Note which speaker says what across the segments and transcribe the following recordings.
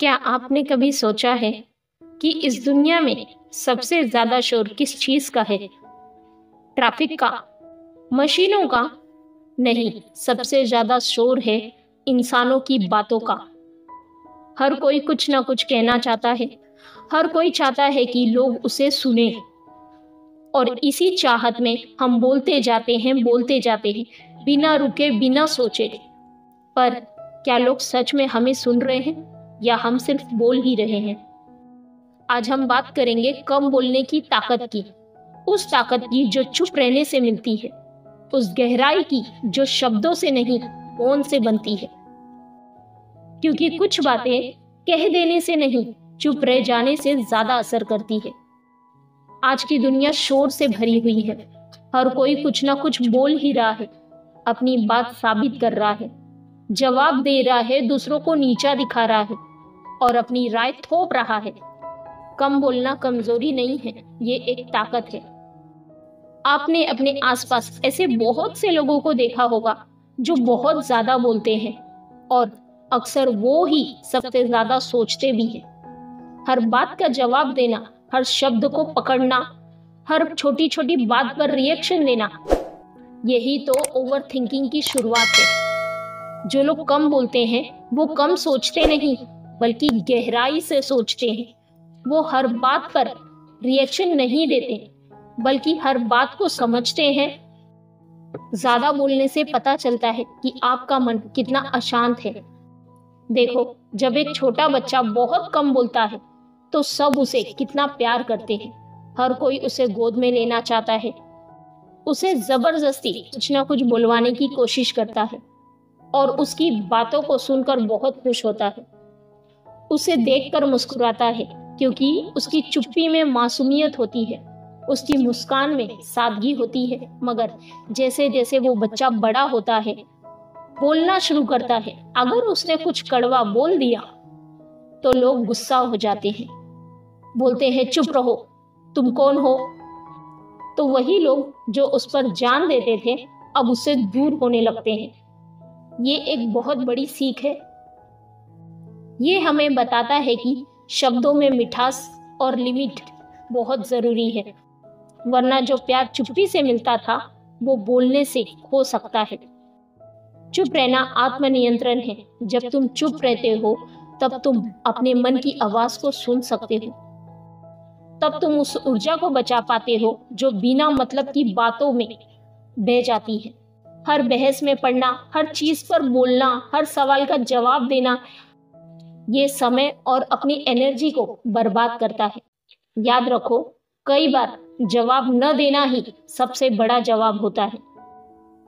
Speaker 1: क्या आपने कभी सोचा है कि इस दुनिया में सबसे ज्यादा शोर किस चीज का है? ट्रैफिक का? मशीनों का? नहीं, सबसे ज्यादा शोर है इंसानों की बातों का। हर कोई कुछ ना कुछ कहना चाहता है। हर कोई चाहता है कि लोग उसे सुने, और इसी चाहत में हम बोलते जाते हैं, बिना रुके, बिना सोचे। पर क्या लोग सच में हमें सुन रहे हैं या हम सिर्फ बोल ही रहे हैं? आज हम बात करेंगे कम बोलने की ताकत की, उस ताकत की जो चुप रहने से मिलती है, उस गहराई की जो शब्दों से नहीं, मौन से बनती है। क्योंकि कुछ बातें कह देने से नहीं, चुप रह जाने से ज्यादा असर करती है। आज की दुनिया शोर से भरी हुई है। हर कोई कुछ ना कुछ बोल ही रहा है, अपनी बात साबित कर रहा है, जवाब दे रहा है, दूसरों को नीचा दिखा रहा है और अपनी राय थोप रहा है। कम बोलना कमजोरी नहीं है, ये एक ताकत है। आपने अपने आसपास ऐसे बहुत से लोगों को देखा होगा जो बहुत ज्यादा बोलते हैं, और अक्सर वो ही सबसे ज्यादा सोचते भी हैं। हर बात का जवाब देना, हर शब्द को पकड़ना, हर छोटी छोटी बात पर रिएक्शन देना, यही तो ओवर थिंकिंग की शुरुआत है। जो लोग कम बोलते हैं वो कम सोचते नहीं, बल्कि गहराई से सोचते हैं। वो हर बात पर रिएक्शन नहीं देते, बल्कि हर बात को समझते हैं। ज्यादा बोलने से पता चलता है कि आपका मन कितना अशांत है। देखो, जब एक छोटा बच्चा बहुत कम बोलता है तो सब उसे कितना प्यार करते हैं। हर कोई उसे गोद में लेना चाहता है, उसे जबरदस्ती कुछ ना कुछ बुलवाने की कोशिश करता है, और उसकी बातों को सुनकर बहुत खुश होता है। उसे देखकर मुस्कुराता है, क्योंकि उसकी चुप्पी में मासूमियत होती है, उसकी मुस्कान में सादगी होती है। मगर जैसे जैसे वो बच्चा बड़ा होता है, बोलना शुरू करता है, अगर उसने कुछ कड़वा बोल दिया तो लोग गुस्सा हो जाते हैं, बोलते हैं चुप रहो, तुम कौन हो। तो वही लोग जो उस पर जान देते थे अब उससे दूर होने लगते हैं। ये एक बहुत बड़ी सीख है। ये हमें बताता है कि शब्दों में मिठास और लिमिट बहुत जरूरी है, वरना जो प्यार चुप्पी से मिलता था वो बोलने से खो सकता है। चुप रहना आत्मनियंत्रण है। जब तुम चुप रहते हो तब तुम अपने मन की आवाज को सुन सकते हो। तब तुम उस ऊर्जा को बचा पाते हो जो बिना मतलब की बातों में बह जाती है। हर बहस में पड़ना, हर चीज पर बोलना, हर सवाल का जवाब देना, ये समय और अपनी एनर्जी को बर्बाद करता है। याद रखो, कई बार जवाब न देना ही सबसे बड़ा जवाब होता है।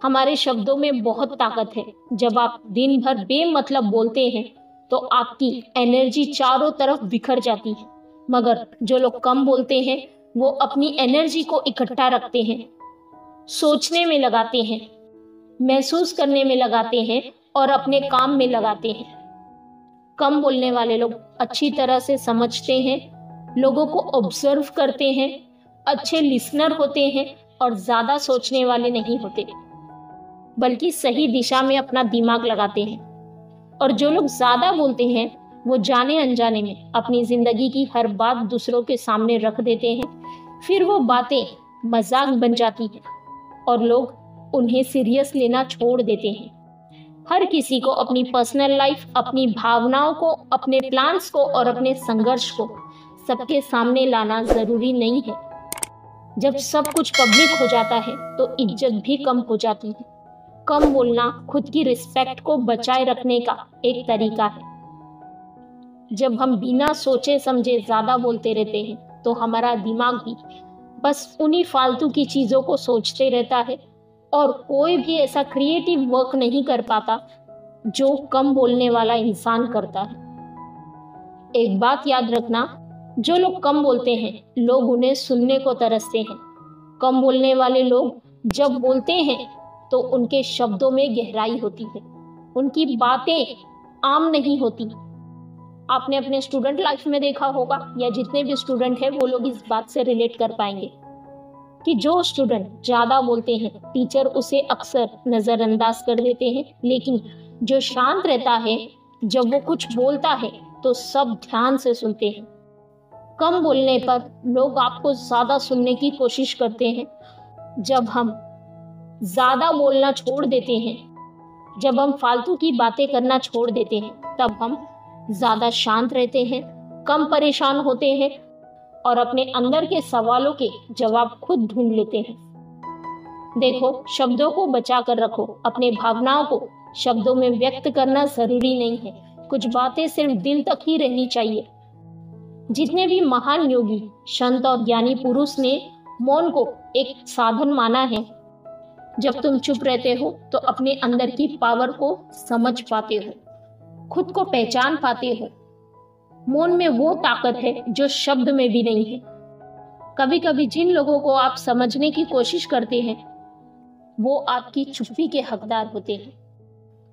Speaker 1: हमारे शब्दों में बहुत ताकत है। जब आप दिन भर बेमतलब बोलते हैं तो आपकी एनर्जी चारों तरफ बिखर जाती है। मगर जो लोग कम बोलते हैं वो अपनी एनर्जी को इकट्ठा रखते हैं, सोचने में लगाते हैं, महसूस करने में लगाते हैं और अपने काम में लगाते हैं। कम बोलने वाले लोग अच्छी तरह से समझते हैं, लोगों को ऑब्जर्व करते हैं, अच्छे लिसनर होते हैं और ज्यादा सोचने वाले नहीं होते, बल्कि सही दिशा में अपना दिमाग लगाते हैं। और जो लोग ज्यादा बोलते हैं वो जाने अनजाने में अपनी जिंदगी की हर बात दूसरों के सामने रख देते हैं। फिर वो बातें मजाक बन जाती हैं और लोग उन्हें सीरियस लेना छोड़ देते हैं। हर किसी को अपनी पर्सनल लाइफ, अपनी भावनाओं को, अपने प्लान्स को और अपने संघर्ष को सबके सामने लाना जरूरी नहीं है। जब सब कुछ पब्लिक हो जाता है तो इज्जत भी कम हो जाती है। कम बोलना खुद की रिस्पेक्ट को बचाए रखने का एक तरीका है। जब हम बिना सोचे समझे ज्यादा बोलते रहते हैं तो हमारा दिमाग भी बस उन्हीं फालतू की चीजों को सोचते रहता है, और कोई भी ऐसा क्रिएटिव वर्क नहीं कर पाता जो कम बोलने वाला इंसान करता है। एक बात याद रखना, जो लोग कम बोलते हैं लोग उन्हें सुनने को तरसते हैं। कम बोलने वाले लोग जब बोलते हैं तो उनके शब्दों में गहराई होती है, उनकी बातें आम नहीं होती। आपने अपने स्टूडेंट लाइफ में देखा होगा, या जितने भी स्टूडेंट हैं वो लोग इस बात से रिलेट कर पाएंगे कि जो स्टूडेंट ज्यादा बोलते हैं टीचर उसे अक्सर नजरअंदाज कर देते हैं, लेकिन जो शांत रहता है, जब वो कुछ बोलता है तो सब ध्यान से सुनते हैं। कम बोलने पर लोग आपको ज्यादा सुनने की कोशिश करते हैं। जब हम ज्यादा बोलना छोड़ देते हैं, जब हम फालतू की बातें करना छोड़ देते हैं, तब हम ज्यादा शांत रहते हैं, कम परेशान होते हैं और अपने अंदर के सवालों के जवाब खुद ढूंढ लेते हैं। देखो, शब्दों को बचा कर रखो। अपने भावनाओं को शब्दों में व्यक्त करना जरूरी नहीं है। कुछ बातें सिर्फ दिल तक ही रहनी चाहिए। जितने भी महान योगी, संत और ज्ञानी पुरुष ने मौन को एक साधन माना है। जब तुम चुप रहते हो तो अपने अंदर की पावर को समझ पाते हो, खुद को पहचान पाते हो। मौन में वो ताकत है जो शब्द में भी नहीं है। कभी कभी जिन लोगों को आप समझने की कोशिश करते हैं, वो आपकी चुप्पी के हकदार होते हैं।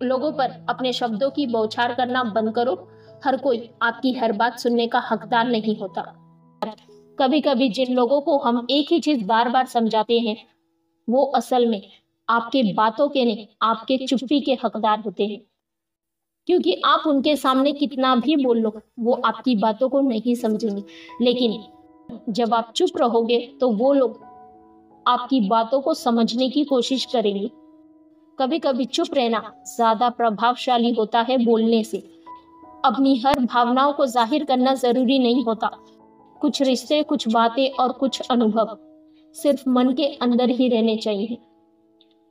Speaker 1: लोगों पर अपने शब्दों की बौछार करना बंद करो। हर कोई आपकी हर बात सुनने का हकदार नहीं होता। कभी कभी जिन लोगों को हम एक ही चीज बार बार समझाते हैं, वो असल में आपके बातों के नहीं, आपके चुप्पी के हकदार होते हैं। क्योंकि आप उनके सामने कितना भी बोल लो, वो आपकी बातों को नहीं समझेंगे। लेकिन जब आप चुप रहोगे तो वो लोग आपकी बातों को समझने की कोशिश करेंगे। कभी कभी चुप रहना ज्यादा प्रभावशाली होता है बोलने से। अपनी हर भावनाओं को जाहिर करना जरूरी नहीं होता। कुछ रिश्ते, कुछ बातें और कुछ अनुभव सिर्फ मन के अंदर ही रहने चाहिए।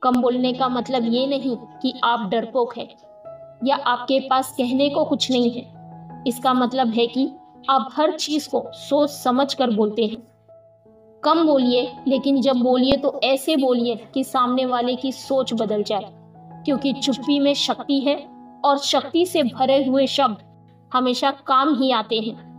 Speaker 1: कम बोलने का मतलब ये नहीं कि आप डरपोक हैं या आपके पास कहने को कुछ नहीं है। इसका मतलब है कि आप हर चीज को सोच समझ कर बोलते हैं। कम बोलिए, लेकिन जब बोलिए तो ऐसे बोलिए कि सामने वाले की सोच बदल जाए। क्योंकि चुप्पी में शक्ति है और शक्ति से भरे हुए शब्द हमेशा काम ही आते हैं।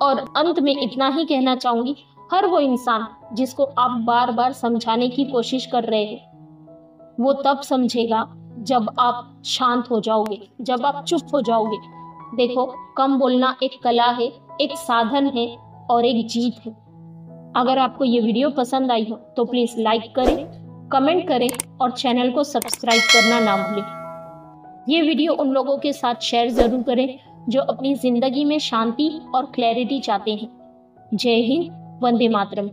Speaker 1: और अंत में इतना ही कहना चाहूंगी, हर वो इंसान जिसको आप बार बार समझाने की कोशिश कर रहे हैं, वो तब समझेगा जब आप शांत हो जाओगे, जब आप चुप हो जाओगे। देखो, कम बोलना एक कला है, एक साधन है और एक जीत है। अगर आपको ये वीडियो पसंद आई हो तो प्लीज लाइक करें, कमेंट करें और चैनल को सब्सक्राइब करना ना भूलें। ये वीडियो उन लोगों के साथ शेयर जरूर करें जो अपनी जिंदगी में शांति और क्लैरिटी चाहते हैं। जय हिंद, वंदे मातरम।